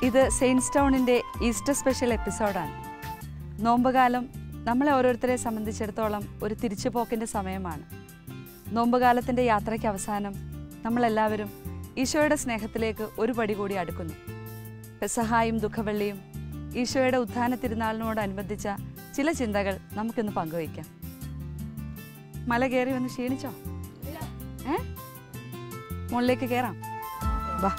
ഇത് saints ടൗണിൻ്റെ Easter special എപ്പിസോഡാണ്. നോമ്പുകാലം നമ്മളെ ഓരോരുത്തരെ സംബന്ധിച്ചിടത്തോളം ഒരു തിരിച്ചുപോക്കിൻ്റെ സമയമാണ്. നോമ്പുകാലത്തിൻ്റെ യാത്രയ്ക്ക് അവസാനം നമ്മളെല്ലാവരും ഈശോയുടെ സ്നേഹത്തിലേക്ക് ഒരു പടി കൂടി അടുക്കുന്നു. പെസഹായും ദുഃഖവെള്ളിയും ഈശോയുടെ ഉത്ഥാന തിരുനാളിനോടനുബന്ധിച്ച ചില ചിന്തകൾ നമുക്കിന്ന് പങ്കുവയ്ക്കാം. മല കയറി ഒന്ന് ക്ഷീണിച്ചോ? മുകളിലേക്ക് കയറാം, വാ.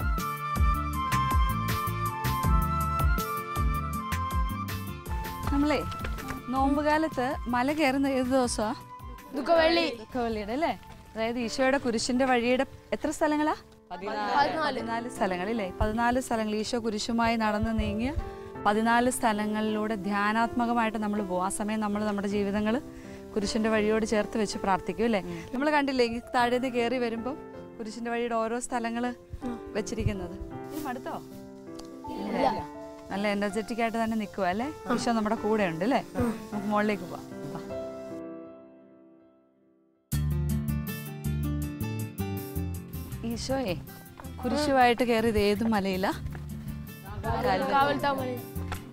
നമ്മളെ നോമ്പുകാലത്ത് മല കയറുന്ന ഏത് ദിവസമാണ്? ദുഃഖവെള്ളിയുടെ അല്ലേ? അതായത് ഈശോയുടെ കുരിശിന്റെ വഴിയുടെ എത്ര സ്ഥലങ്ങളാ? 14 സ്ഥലങ്ങളില്ലേ? 14 സ്ഥലങ്ങൾ ഈശോ കുരിശുമായി നടന്ന് നീങ്ങിയ 14 സ്ഥലങ്ങളിലൂടെ ധ്യാനാത്മകമായിട്ട് നമ്മൾ പോകും. ആ സമയം നമ്മൾ നമ്മുടെ ജീവിതങ്ങൾ കുരിശിന്റെ വഴിയോട് ചേർത്ത് വെച്ച് പ്രാർത്ഥിക്കും അല്ലേ? നമ്മൾ കണ്ടില്ലേ ഈ താഴേന്ന് കയറി വരുമ്പോൾ കുരിശിന്റെ വഴിയുടെ ഓരോ സ്ഥലങ്ങൾ വെച്ചിരിക്കുന്നത്. അടുത്തോ നല്ല എനർജറ്റിക് ആയിട്ട് തന്നെ നിൽക്കുക അല്ലേ? ഈശോ നമ്മുടെ കൂടെ ഉണ്ട് അല്ലേ? നമുക്ക് മുകളിലേക്ക് പോവാം. ഈശോയെ കുരിശുമായിട്ട് കയറിയത് ഏത് മലയില?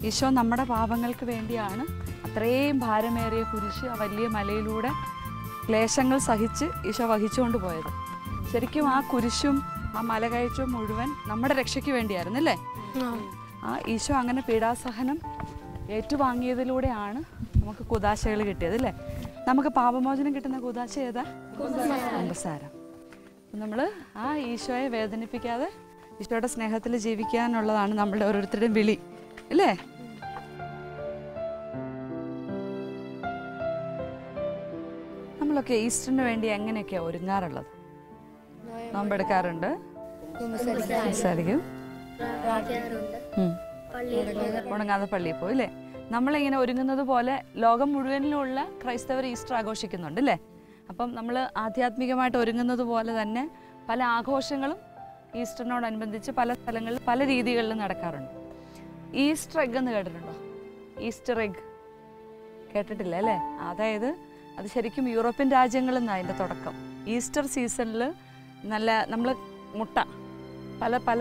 ഈശോ നമ്മുടെ പാപങ്ങൾക്ക് വേണ്ടിയാണ് അത്രയും ഭാരമേറിയ കുരിശ് ആ വലിയ മലയിലൂടെ ക്ലേശങ്ങൾ സഹിച്ച് ഈശോ വഹിച്ചുകൊണ്ട് പോയത്. ശരിക്കും ആ കുരിശും ആ മല കയറ്റവും മുഴുവൻ നമ്മുടെ രക്ഷയ്ക്ക് വേണ്ടിയായിരുന്നു അല്ലേ? ആ ഈശോ അങ്ങനെ പീഡാസഹനം ഏറ്റുവാങ്ങിയതിലൂടെയാണ് നമുക്ക് കുദാശകൾ കിട്ടിയത് അല്ലേ? നമുക്ക് പാപമോചനം കിട്ടുന്ന കുദാശ ഏതാ? കുമ്പസാരം. നമ്മൾ ആ ഈശോയെ വേദനിപ്പിക്കാതെ ഈശോയുടെ സ്നേഹത്തിൽ ജീവിക്കാനുള്ളതാണ് നമ്മളുടെ ഓരോരുത്തരുടെയും വിളി അല്ലേ? നമ്മളൊക്കെ ഈസ്റ്ററിന് വേണ്ടി എങ്ങനെയൊക്കെയാ ഒരുങ്ങാറുള്ളത്? നോമ്പെടുക്കാറുണ്ട്, സംസാരിക്കും, ഉണങ്ങാതെ പള്ളിയിൽ പോയി അല്ലേ? നമ്മളിങ്ങനെ ഒരുങ്ങുന്നത് പോലെ ലോകം മുഴുവനിലുള്ള ക്രൈസ്തവർ ഈസ്റ്റർ ആഘോഷിക്കുന്നുണ്ട് അല്ലേ? അപ്പം നമ്മൾ ആധ്യാത്മികമായിട്ട് ഒരുങ്ങുന്നത് പോലെ തന്നെ പല ആഘോഷങ്ങളും ഈസ്റ്ററിനോടനുബന്ധിച്ച് പല സ്ഥലങ്ങളിൽ പല രീതികളിൽ നടക്കാറുണ്ട്. ഈസ്റ്റർ എഗ് എന്ന് കേട്ടിട്ടുണ്ടോ? ഈസ്റ്റർ എഗ് കേട്ടിട്ടില്ല അല്ലേ? അതായത് അത് ശരിക്കും യൂറോപ്യൻ രാജ്യങ്ങളിൽ നിന്നാണ് അതിൻ്റെ തുടക്കം. ഈസ്റ്റർ സീസണിൽ നമ്മൾ മുട്ട പല പല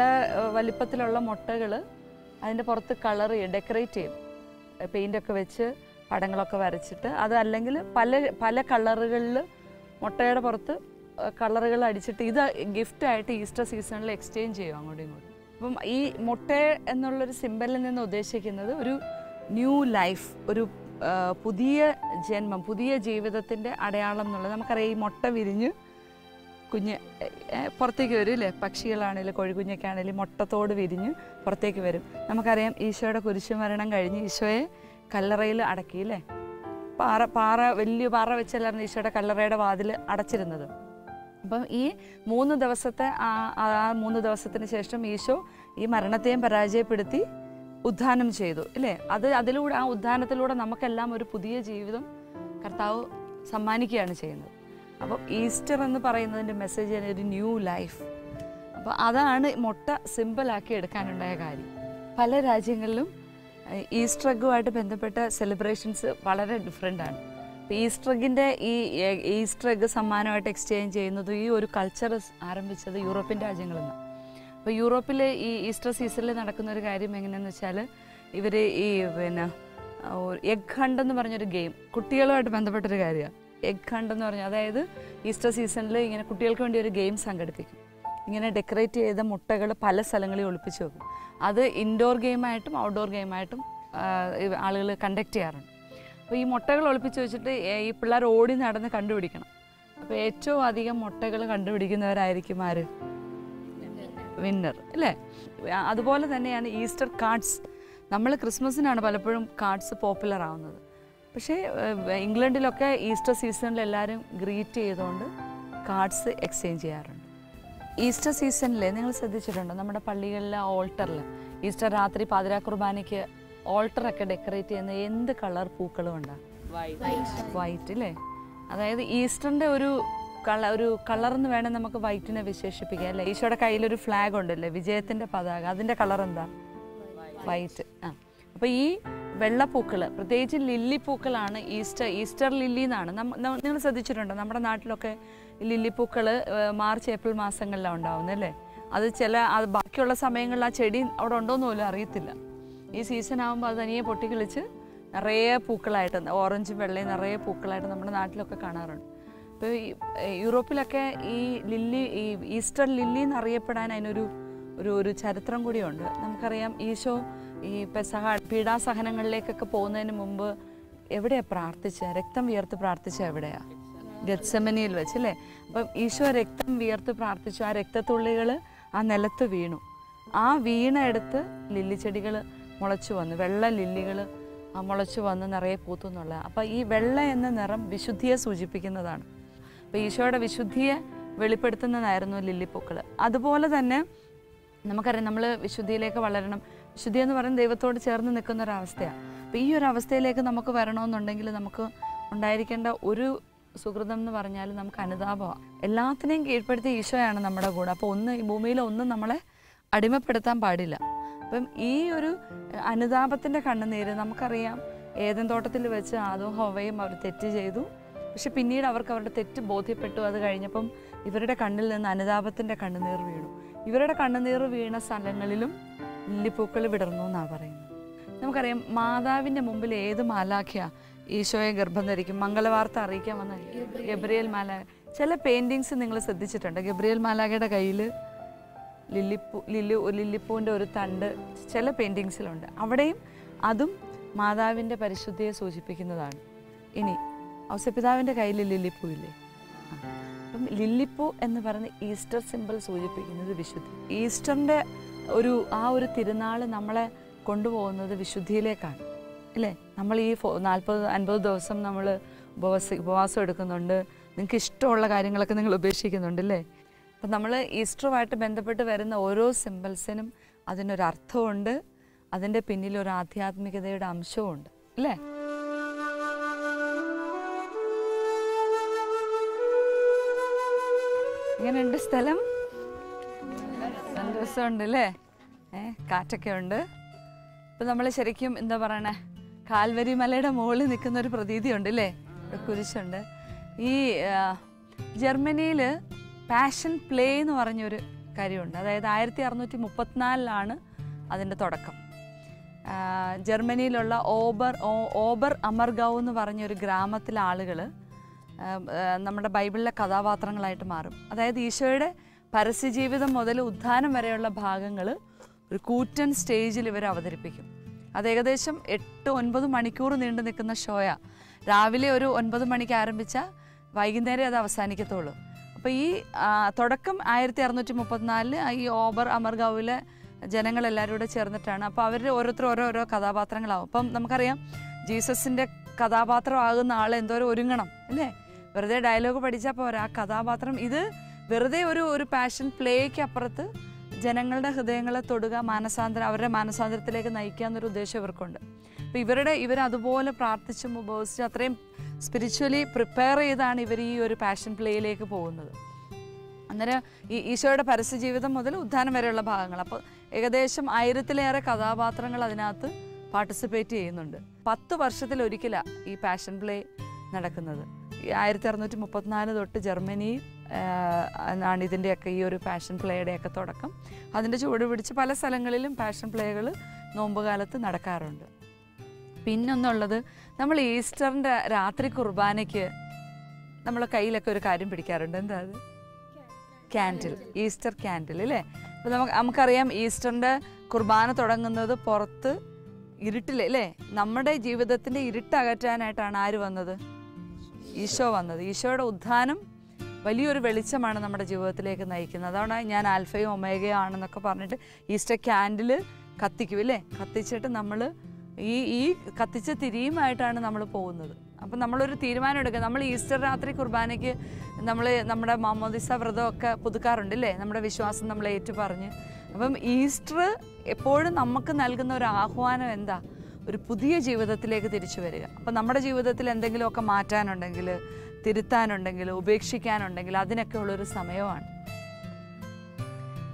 വലിപ്പത്തിലുള്ള മുട്ടകൾ അതിൻ്റെ പുറത്ത് കളർ ചെയ്യും, ഡെക്കറേറ്റ് ചെയ്യും, പെയിൻ്റൊക്കെ വെച്ച് പടങ്ങളൊക്കെ വരച്ചിട്ട് അത് അല്ലെങ്കിൽ പല പല കളറുകളിൽ മുട്ടയുടെ പുറത്ത് കളറുകൾ അടിച്ചിട്ട് ഇത് ഗിഫ്റ്റായിട്ട് ഈസ്റ്റർ സീസണിൽ എക്സ്ചേഞ്ച് ചെയ്യും അങ്ങോട്ടും ഇങ്ങോട്ടും. അപ്പം ഈ മുട്ട എന്നുള്ളൊരു സിമ്പലിൽ നിന്ന് ഉദ്ദേശിക്കുന്നത് ഒരു ന്യൂ ലൈഫ്, ഒരു പുതിയ ജന്മം, പുതിയ ജീവിതത്തിൻ്റെ അടയാളം എന്നുള്ളത്. നമുക്കറിയാം ഈ മുട്ട വിരിഞ്ഞ് കുഞ്ഞ് പുറത്തേക്ക് വരും അല്ലേ? പക്ഷികളാണെങ്കിലും കോഴിക്കുഞ്ഞൊക്കെ ആണെങ്കിലും മുട്ടത്തോട് വിരിഞ്ഞ് പുറത്തേക്ക് വരും. നമുക്കറിയാം ഈശോയുടെ കുരിശുമരണം കഴിഞ്ഞ് ഈശോയെ കല്ലറയിൽ അടക്കിയില്ലേ? വലിയ പാറ വെച്ചല്ലായിരുന്നു ഈശോയുടെ കല്ലറയുടെ വാതിൽ അടച്ചിരുന്നത്. അപ്പം ഈ 3 ദിവസത്തെ ആ 3 ദിവസത്തിന് ശേഷം ഈശോ ഈ മരണത്തെയും പരാജയപ്പെടുത്തി ഉദ്ധാനം ചെയ്തു അല്ലേ? അതിലൂടെ ആ ഉദ്ധാനത്തിലൂടെ നമുക്കെല്ലാം ഒരു പുതിയ ജീവിതം കർത്താവ് സമ്മാനിക്കുകയാണ് ചെയ്യുന്നത്. അപ്പം ഈസ്റ്റർ എന്ന് പറയുന്നതിൻ്റെ മെസ്സേജ് ഒരു ന്യൂ ലൈഫ്. അപ്പോൾ അതാണ് മുട്ട സിമ്പിളാക്കി എടുക്കാനുണ്ടായ കാര്യം. പല രാജ്യങ്ങളിലും ഈസ്റ്റർ എഗ്ഗുമായിട്ട് ബന്ധപ്പെട്ട സെലിബ്രേഷൻസ് വളരെ ഡിഫറെൻ്റാണ്. അപ്പോൾ ഈസ്റ്റർ എഗ്ഗിൻ്റെ ഈ ഈസ്റ്റർ എഗ്ഗ് സമ്മാനമായിട്ട് എക്സ്ചേഞ്ച് ചെയ്യുന്നത് ഈ ഒരു കൾച്ചർ ആരംഭിച്ചത് യൂറോപ്യൻ രാജ്യങ്ങളിൽ നിന്നാണ്. അപ്പോൾ യൂറോപ്പിൽ ഈ ഈസ്റ്റർ സീസണിൽ നടക്കുന്ന ഒരു കാര്യം എങ്ങനെയാണെന്ന് വെച്ചാൽ ഇവർ ഈ എഗ് ഹണ്ട് എന്ന് പറഞ്ഞൊരു ഗെയിം, കുട്ടികളുമായിട്ട് ബന്ധപ്പെട്ടൊരു കാര്യമാണ് എഗ് ഹണ്ട് എന്ന് പറഞ്ഞാൽ. അതായത് ഈസ്റ്റർ സീസണിൽ ഇങ്ങനെ കുട്ടികൾക്ക് വേണ്ടി ഒരു ഗെയിം സംഘടിപ്പിക്കും. ഇങ്ങനെ ഡെക്കറേറ്റ് ചെയ്ത മുട്ടകൾ പല സ്ഥലങ്ങളിൽ ഒളിപ്പിച്ച് വെക്കും. അത് ഇൻഡോർ ഗെയിമായിട്ടും ഔട്ട്ഡോർ ഗെയിമായിട്ടും ആളുകൾ കണ്ടക്ട് ചെയ്യാറുണ്ട്. അപ്പോൾ ഈ മുട്ടകൾ ഒളിപ്പിച്ച് വെച്ചിട്ട് ഈ പിള്ളേർ ഓടി നടന്ന് കണ്ടുപിടിക്കണം. അപ്പോൾ ഏറ്റവും അധികം മുട്ടകൾ കണ്ടുപിടിക്കുന്നവരായിരിക്കും ആര്? വിന്നർ അല്ലേ? അതുപോലെ തന്നെയാണ് ഈസ്റ്റർ കാർഡ്സ്. നമ്മൾ ക്രിസ്മസിനാണ് പലപ്പോഴും കാർഡ്സ് പോപ്പുലർ ആവുന്നത്. പക്ഷേ ഇംഗ്ലണ്ടിലൊക്കെ ഈസ്റ്റർ സീസണിൽ എല്ലാവരും ഗ്രീറ്റ് ചെയ്തുകൊണ്ട് കാർഡ്സ് എക്സ്ചേഞ്ച് ചെയ്യാറുണ്ട്. ഈസ്റ്റർ സീസണിൽ നിങ്ങൾ ശ്രദ്ധിച്ചിട്ടുണ്ടോ നമ്മുടെ പള്ളികളിലെ ഓൾട്ടറിൽ ഈസ്റ്റർ രാത്രി പാതിരാ കുർബാനയ്ക്ക് ഓൾട്ടറൊക്കെ ഡെക്കറേറ്റ് ചെയ്യുന്ന എന്ത് കളർ പൂക്കളും ഉണ്ടാകും? വൈറ്റ് അല്ലേ? അതായത് ഈസ്റ്ററിൻ്റെ ഒരു കളറെന്ന് വേണം നമുക്ക് വൈറ്റിനെ വിശേഷിപ്പിക്കാം അല്ലേ? ഈശോയുടെ കയ്യിലൊരു ഫ്ലാഗ് ഉണ്ടല്ലേ, വിജയത്തിൻ്റെ പതാക, അതിൻ്റെ കളർ എന്താ? വൈറ്റ്. അപ്പോൾ ഈ വെള്ളപ്പൂക്കൾ, പ്രത്യേകിച്ച് ലില്ലിപ്പൂക്കളാണ് ഈസ്റ്റർ ലില്ലി എന്നാണ്. നിങ്ങൾ ശ്രദ്ധിച്ചിട്ടുണ്ടോ നമ്മുടെ നാട്ടിലൊക്കെ ലില്ലിപ്പൂക്കൾ മാർച്ച് ഏപ്രിൽ മാസങ്ങളിലാണ് ഉണ്ടാവുന്നത് അല്ലേ? അത് ബാക്കിയുള്ള സമയങ്ങളിൽ ആ ചെടി അവിടെ ഉണ്ടോയെന്ന് പോലും അറിയത്തില്ല. ഈ സീസൺ ആകുമ്പോൾ അത് തനിയെ പൊട്ടിക്കിളിച്ച് നിറയെ പൂക്കളായിട്ട്, ഓറഞ്ചും വെള്ളയും നിറയെ പൂക്കളായിട്ട് നമ്മുടെ നാട്ടിലൊക്കെ കാണാറുണ്ട്. ഇപ്പോൾ യൂറോപ്പിലൊക്കെ ഈ ഈസ്റ്റർ ലില്ലി എന്നറിയപ്പെടാൻ അതിനൊരു ചരിത്രം കൂടിയുണ്ട്. നമുക്കറിയാം ഈശോ ഈ പീഡാസഹനങ്ങളിലേക്കൊക്കെ പോകുന്നതിന് മുമ്പ് എവിടെയാണ് പ്രാർത്ഥിച്ചത്? രക്തം വിയർത്ത് പ്രാർത്ഥിച്ച എവിടെയാണ്? ഗെത്സമനിയിൽ വെച്ചല്ലേ. അപ്പം ഈശോ രക്തം വിയർത്ത് പ്രാർത്ഥിച്ചു. ആ രക്തത്തുള്ളികൾ ആ നിലത്ത് വീണു. ആ വീണ എടുത്ത് ലില്ലി ചെടികൾ മുളച്ചു വന്നു, വെള്ള ലില്ലികൾ മുളച്ചു വന്ന് നിറയെ പൂത്തു എന്നുള്ളത്. അപ്പം ഈ വെള്ള എന്ന നിറം വിശുദ്ധിയെ സൂചിപ്പിക്കുന്നതാണ്. അപ്പോൾ ഈശോയുടെ വിശുദ്ധിയെ വെളിപ്പെടുത്തുന്നതായിരുന്നു ലില്ലിപ്പൂക്കൾ. അതുപോലെ തന്നെ നമുക്കറിയാം, നമ്മൾ വിശുദ്ധിയിലേക്ക് വളരണം. വിശുദ്ധി എന്ന് പറയുന്നത് ദൈവത്തോട് ചേർന്ന് നിൽക്കുന്ന ഒരവസ്ഥയാണ്. അപ്പോൾ ഈ ഒരു അവസ്ഥയിലേക്ക് നമുക്ക് വരണമെന്നുണ്ടെങ്കിൽ നമുക്ക് ഉണ്ടായിരിക്കേണ്ട ഒരു സുഹൃതം എന്ന് പറഞ്ഞാൽ നമുക്ക് അനുതാപമാണ്. എല്ലാത്തിനെയും കീഴ്പ്പെടുത്തിയ ഈശോയാണ് നമ്മുടെ കൂടെ. അപ്പോൾ ഈ ഭൂമിയിൽ ഒന്നും നമ്മളെ അടിമപ്പെടുത്താൻ പാടില്ല. അപ്പം ഈ ഒരു അനുതാപത്തിൻ്റെ കണ്ണുനീര് നമുക്കറിയാം. ഏദൻ തോട്ടത്തിൽ വെച്ച് ആദവും ഹവ്വയും അവർ തെറ്റ് ചെയ്തു. പക്ഷെ പിന്നീട് അവർക്ക് അവരുടെ തെറ്റ് ബോധ്യപ്പെട്ടു. അത് കഴിഞ്ഞപ്പം ഇവരുടെ കണ്ണിൽ നിന്ന് അനുതാപത്തിൻ്റെ കണ്ണുനീർ വീണു. ഇവരുടെ കണ്ണുനീർ വീണ സ്ഥലങ്ങളിലും ലില്ലിപ്പൂക്കൾ വിടർന്നു എന്നാണ് പറയുന്നത്. നമുക്കറിയാം, മാതാവിൻ്റെ മുമ്പിൽ ഏത് മാലാഖയാണ് ഈശോയെ ഗർഭം ധരിക്കും? മംഗളവാർത്ത അറിയിക്കാൻ വന്ന ഗബ്രിയേൽ മാലാഖ. ചില പെയിൻറ്റിങ്സ് നിങ്ങൾ ശ്രദ്ധിച്ചിട്ടുണ്ട്, ഗബ്രിയേൽ മാലാഖയുടെ കയ്യിൽ ലില്ലിപ്പൂവിൻ്റെ ഒരു തണ്ട് ചില പെയിൻറ്റിങ്സിലുണ്ട്. അവിടെയും അതും മാതാവിൻ്റെ പരിശുദ്ധിയെ സൂചിപ്പിക്കുന്നതാണ്. ഇനി ഔസേപ്പിതാവിൻ്റെ കയ്യിൽ ലില്ലിപ്പൂ ഇല്ലേ? അപ്പം ലില്ലിപ്പൂ എന്ന് പറഞ്ഞ് ഈസ്റ്റർ സിമ്പിൾ സൂചിപ്പിക്കുന്നത് വിശുദ്ധി. ഈസ്റ്ററിൻ്റെ ആ ഒരു തിരുനാൾ നമ്മളെ കൊണ്ടുപോകുന്നത് വിശുദ്ധിയിലേക്കാണ്, അല്ലേ? നമ്മൾ ഈ 40-50 ദിവസം നമ്മൾ ഉപവാസം എടുക്കുന്നുണ്ട്. നിങ്ങൾക്ക് ഇഷ്ടമുള്ള കാര്യങ്ങളൊക്കെ നിങ്ങൾ ഉപേക്ഷിക്കുന്നുണ്ട്, അല്ലേ? അപ്പം നമ്മൾ ഈസ്റ്ററുമായിട്ട് ബന്ധപ്പെട്ട് വരുന്ന ഓരോ സിമ്പിൾസിനും അതിനൊരർത്ഥമുണ്ട്. അതിൻ്റെ പിന്നിൽ ഒരു ആധ്യാത്മികതയുടെ അംശവും ഉണ്ട്, അല്ലേ? ഇങ്ങനെയുണ്ട് സ്ഥലം, നല്ല രസമുണ്ട്, അല്ലേ? കാറ്റൊക്കെ ഉണ്ട്. ഇപ്പം നമ്മൾ ശരിക്കും എന്താ പറയണേ, കാൽവരി മലയുടെ മുകളിൽ നിൽക്കുന്ന ഒരു പ്രതീതിയുണ്ട്, അല്ലേ? കുരിശുണ്ട്. ഈ ജർമ്മനിയിൽ പാഷൻ പ്ലേ എന്ന് പറഞ്ഞൊരു കാര്യമുണ്ട്. അതായത് 1634 അതിൻ്റെ തുടക്കം. ജർമ്മനിയിലുള്ള ഓബർ അമർഗാവ് എന്ന് പറഞ്ഞൊരു ഗ്രാമത്തിലെ ആളുകൾ നമ്മുടെ ബൈബിളിലെ കഥാപാത്രങ്ങളായിട്ട് മാറും. അതായത് ഈശോയുടെ പരസ്യജീവിതം മുതൽ ഉദ്ധാനം വരെയുള്ള ഭാഗങ്ങൾ ഒരു കൂറ്റൻ സ്റ്റേജിൽ ഇവർ അവതരിപ്പിക്കും. അത് ഏകദേശം 8-9 മണിക്കൂർ നീണ്ടു നിൽക്കുന്ന ഷോയാണ്. രാവിലെ ഒരു 9 മണിക്ക് ആരംഭിച്ചാൽ വൈകുന്നേരം അത് അവസാനിക്കത്തുള്ളൂ. അപ്പോൾ ഈ തുടക്കം 1634 ഈ ഓബർ അമർഗാവിലെ ജനങ്ങളെല്ലാവരും കൂടെ ചേർന്നിട്ടാണ്. അപ്പോൾ അവർ ഓരോരോ കഥാപാത്രങ്ങളാവും. അപ്പം നമുക്കറിയാം, ജീസസിൻ്റെ കഥാപാത്രമാകുന്ന ആൾ എന്തോരം ഒരുങ്ങണം, അല്ലേ? വെറുതെ ഡയലോഗ് പഠിച്ചാൽ പോരാ. ആ കഥാപാത്രം ഇത് വെറുതെ ഒരു പാഷൻ പ്ലേക്ക് അപ്പുറത്ത് ജനങ്ങളുടെ ഹൃദയങ്ങളെ തൊടുക, അവരുടെ മാനസാന്തരത്തിലേക്ക് നയിക്കുക എന്നൊരു ഉദ്ദേശം ഇവർക്കുണ്ട്. അപ്പോൾ ഇവരതുപോലെ പ്രാർത്ഥിച്ചും ഉപവസിച്ചും അത്രയും സ്പിരിച്വലി പ്രിപ്പയർ ചെയ്താണ് ഇവർ ഈ ഒരു പാഷൻ പ്ലേയിലേക്ക് പോകുന്നത്. അന്നേരം ഈ ഈശോയുടെ പരസ്യജീവിതം മുതൽ ഉദ്ധാനം വരെയുള്ള ഭാഗങ്ങൾ. അപ്പോൾ ഏകദേശം 1000-ലേറെ കഥാപാത്രങ്ങൾ അതിനകത്ത് പാർട്ടിസിപ്പേറ്റ് ചെയ്യുന്നുണ്ട്. 10 വർഷത്തിലൊരിക്കലാണ് ഈ പാഷൻ പ്ലേ നടക്കുന്നത്. 1634 തൊട്ട് ജർമ്മനി ആണ് ഇതിൻ്റെയൊക്കെ ഈ ഒരു പാഷൻ പ്ലേയുടെയൊക്കെ തുടക്കം. അതിൻ്റെ ചുവട് പിടിച്ച് പല സ്ഥലങ്ങളിലും പാഷൻ പ്ലേകൾ നോമ്പുകാലത്ത് നടക്കാറുണ്ട്. പിന്നൊന്നുള്ളത്, നമ്മൾ ഈസ്റ്ററിൻ്റെ രാത്രി കുർബാനയ്ക്ക് നമ്മൾ കയ്യിലൊക്കെ ഒരു കാര്യം പിടിക്കാറുണ്ട്. എന്താ അത്? ക്യാൻഡിൽ, ഈസ്റ്റർ ക്യാൻഡിൽ, അല്ലേ? അപ്പോൾ നമുക്കറിയാം, ഈസ്റ്ററിൻ്റെ കുർബാന തുടങ്ങുന്നത് പുറത്ത് ഇരുട്ടിൽ, അല്ലേ? നമ്മുടെ ജീവിതത്തിൻ്റെ ഇരുട്ടകറ്റാനായിട്ടാണ് ആര് വന്നത്? ഈശോ വന്നത്. ഈശോയുടെ ഉദ്ധാനം വലിയൊരു വെളിച്ചമാണ് നമ്മുടെ ജീവിതത്തിലേക്ക് നയിക്കുന്നത്. അതാണ് ഞാൻ ആൽഫയും ഒമേഗയും ആണെന്നൊക്കെ പറഞ്ഞിട്ട് ഈസ്റ്റർ ക്യാൻഡിൽ കത്തിക്കും, അല്ലേ? കത്തിച്ചിട്ട് നമ്മൾ ഈ കത്തിച്ച തിരിയുമായിട്ടാണ് നമ്മൾ പോകുന്നത്. അപ്പം നമ്മളൊരു തീരുമാനം എടുക്കുക. നമ്മൾ ഈസ്റ്റർ രാത്രി കുർബാനയ്ക്ക് നമ്മുടെ മാമോദിസ വ്രതമൊക്കെ പുതുക്കാറുണ്ട്, അല്ലേ? നമ്മുടെ വിശ്വാസം നമ്മൾ ഏറ്റുപറഞ്ഞ്. അപ്പം ഈസ്റ്റർ എപ്പോഴും നമുക്ക് നൽകുന്ന ഒരു ആഹ്വാനം എന്താ? ഒരു പുതിയ ജീവിതത്തിലേക്ക് തിരിച്ചു വരിക. അപ്പം നമ്മുടെ ജീവിതത്തിൽ എന്തെങ്കിലുമൊക്കെ മാറ്റാനുണ്ടെങ്കിൽ, തിരുത്താനുണ്ടെങ്കിൽ, ഉപേക്ഷിക്കാനുണ്ടെങ്കിൽ അതിനൊക്കെ ഉള്ളൊരു സമയമാണ്.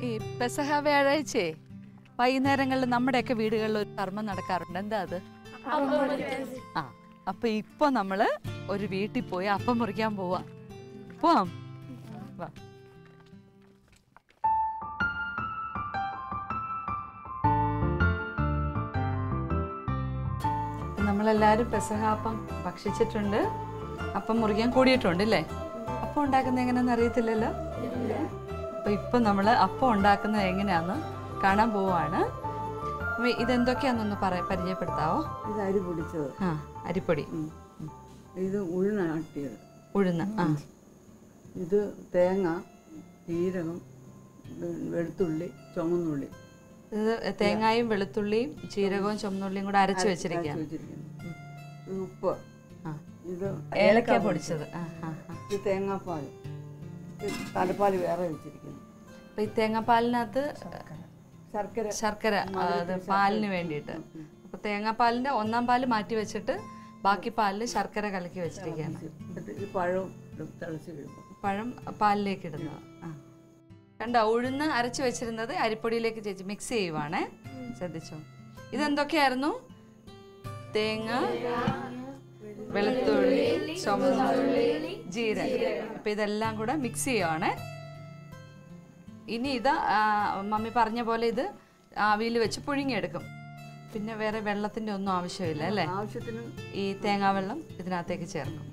ഈ പെസഹ വ്യാഴാഴ്ചയെ വൈകുന്നേരങ്ങളിൽ നമ്മുടെയൊക്കെ വീടുകളിൽ ഒരു കർമ്മം നടക്കാറുണ്ട്. എന്താ അത്? അപ്പൊ ഇപ്പൊ നമ്മള് ഒരു വീട്ടിൽ പോയി അപ്പം മുറിക്കാൻ പോവാം. നമ്മളെല്ലാവരും പെസഹ അപ്പം ഭക്ഷിച്ചിട്ടുണ്ട്, അപ്പം മുറിക്കാൻ കൂടിയിട്ടുണ്ട് അല്ലേ? അപ്പം ഉണ്ടാക്കുന്നത് എങ്ങനെയാണെന്ന് അറിയത്തില്ലല്ലോ. അപ്പോൾ ഇപ്പം നമ്മൾ അപ്പം ഉണ്ടാക്കുന്നത് എങ്ങനെയാണെന്ന് കാണാൻ പോവാണ്. ഇതെന്തൊക്കെയാണെന്നൊന്ന് പരിചയപ്പെടുത്താവോ? ഇത് അരി പൊടിച്ചത്. അരിപ്പൊടി. ഇത് ഉഴുന്നാട്ടിയത്. ഉഴുന്ന്. ഇത് തേങ്ങ, ജീരകം, വെളുത്തുള്ളി, ചുമന്നുള്ളി. ഇത് തേങ്ങയും വെളുത്തുള്ളിയും ജീരകവും ചുമന്നുള്ളിയും കൂടെ അരച്ച് വെച്ചിരിക്കുകയാണ്. ഉപ്പ്. ഇത് ഏലക്ക പൊടിച്ചത്. ഇത് തേങ്ങാപ്പാൽ. തലപ്പാൽ വേറെ വെച്ചിരിക്കുന്നു. അപ്പം ഈ തേങ്ങാപ്പാലിനകത്ത് ശർക്കര പാലിന് വേണ്ടിയിട്ട്. അപ്പോൾ തേങ്ങാപ്പാലിൻ്റെ 1-ാം പാല് മാറ്റി വെച്ചിട്ട് ബാക്കി പാലിൽ ശർക്കര കലക്കി വെച്ചിരിക്കുകയാണ്. ഈ പഴം തിളച്ച് കഴിയുമ്പോൾ പഴം പാലിലേക്ക് ഇടുന്നത്. കണ്ടോ, ഉഴുന്ന് അരച്ച് വെച്ചിരുന്നത് അരിപ്പൊടിയിലേക്ക് ചേച്ചി മിക്സ് ചെയ്യുവാണേ. ശ്രദ്ധിച്ചോ. ഇതെന്തൊക്കെയായിരുന്നു? തേങ്ങ, വെളുത്തുള്ളി, ചുമന്നുള്ളി, ജീരകം. അപ്പം ഇതെല്ലാം കൂടെ മിക്സ് ചെയ്യുവാണേ. ഇനി ഇത് മമ്മി പറഞ്ഞ പോലെ ഇത് ആവിയിൽ വെച്ച് പുഴുങ്ങിയെടുക്കും. പിന്നെ വേറെ വെള്ളത്തിൻ്റെ ഒന്നും ആവശ്യമില്ല അല്ലേ? ആവശ്യത്തിന് ഈ തേങ്ങാവെള്ളം ഇതിനകത്തേക്ക് ചേർക്കും.